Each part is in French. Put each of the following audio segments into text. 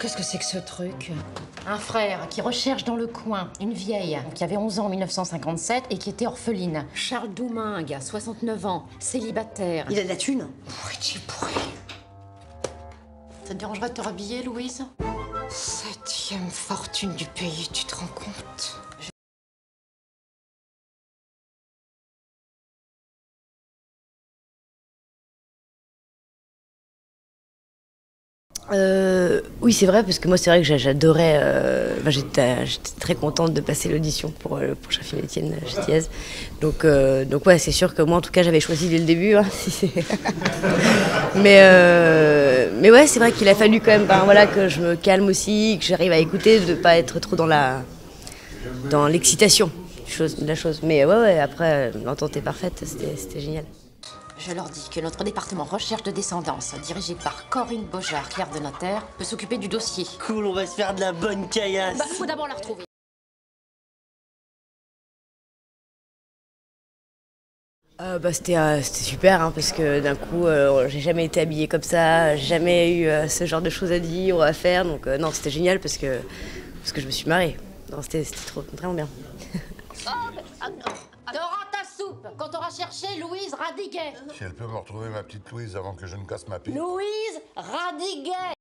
Qu'est-ce que c'est que ce truc? Un frère qui recherche dans le coin une vieille qui avait 11 ans en 1957 et qui était orpheline. Charles Doumingue, 69 ans, célibataire. Il a de la thune? Pourri, pourri. Ça te dérangerait de te rhabiller, Louise? 7e fortune du pays, tu te rends compte? Oui, c'est vrai, parce que moi, c'est vrai que j'adorais. J'étais très contente de passer l'audition pour le prochain film d'Étienne Chetiez. Donc ouais, c'est sûr que moi, en tout cas, j'avais choisi dès le début. Hein, mais ouais, c'est vrai qu'il a fallu quand même voilà, que je me calme aussi, que j'arrive à écouter, de ne pas être trop dans l'excitation de la chose. Mais ouais, après, l'entente est parfaite, c'était génial. Je leur dis que notre département recherche de descendance, dirigé par Corinne Beaujard, clerc de notaire, peut s'occuper du dossier. Cool, on va se faire de la bonne caillasse. Bah, faut d'abord la retrouver. C'était super, hein, parce que d'un coup, j'ai jamais été habillée comme ça, j'ai jamais eu ce genre de choses à dire ou à faire. Donc non, c'était génial parce que je me suis marrée. Non, c'était vraiment bien. T'auras ta soupe quand t'auras cherché Louise Radiguet. Si elle peut me retrouver ma petite Louise avant que je ne casse ma pipe. Louise Radiguet.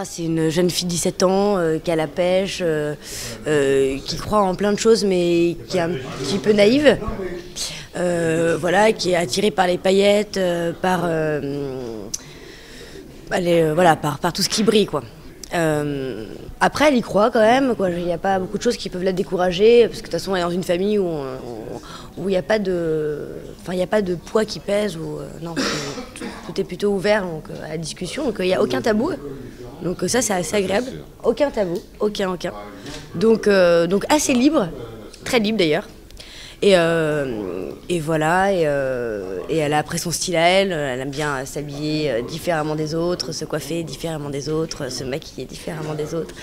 C'est une jeune fille de 17 ans qui a la pêche, qui croit en plein de choses mais qui est un petit peu naïve. Voilà, qui est attirée par les paillettes, par tout ce qui brille, quoi. Après, elle y croit quand même, quoi. Il n'y a pas beaucoup de choses qui peuvent la décourager, parce que de toute façon, elle est dans une famille où il n'y a pas de, il y a pas de poids qui pèse, non, tout est plutôt ouvert donc, à la discussion, donc il n'y a aucun tabou. Donc ça, c'est assez agréable. Aucun tabou, aucun. Donc assez libre, très libre d'ailleurs. Et voilà, et elle a après son style à elle aime bien s'habiller différemment des autres, se coiffer différemment des autres, se maquiller différemment des autres.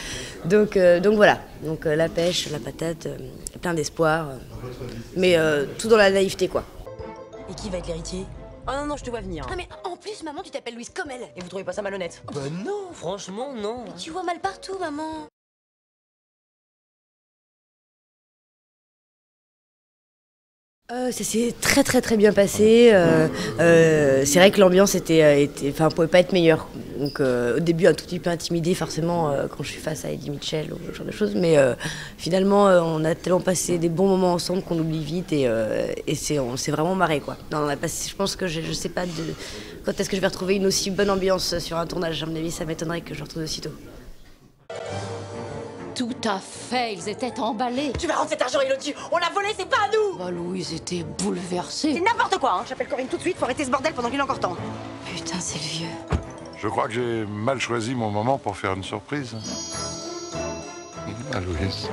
Donc voilà, donc la pêche, la patate, plein d'espoir, mais tout dans la naïveté, quoi. Et qui va être l'héritier? Oh non, je te vois venir. Ah mais en plus, maman, tu t'appelles Louise comme elle. Et vous trouvez pas ça malhonnête? Bah non, franchement, non. Tu vois mal partout, maman. Ça s'est très bien passé. C'est vrai que l'ambiance pouvait pas être meilleure. Donc au début un tout petit peu intimidée forcément quand je suis face à Eddie Mitchell ou ce genre de choses. Mais finalement on a tellement passé des bons moments ensemble qu'on oublie vite et on s'est vraiment marré, quoi. Non, on a passé, je pense que je sais pas quand est-ce que je vais retrouver une aussi bonne ambiance sur un tournage. À mon avis, ça m'étonnerait que je le retrouve aussitôt. Tout à fait, ils étaient emballés. Tu vas rendre cet argent, Elodie. On l'a volé, c'est pas à nous. Bah, Louise était bouleversée. C'est n'importe quoi, hein. J'appelle Corinne tout de suite, faut arrêter ce bordel pendant qu'il est encore temps. Putain, c'est le vieux. Je crois que j'ai mal choisi mon moment pour faire une surprise. À Louise.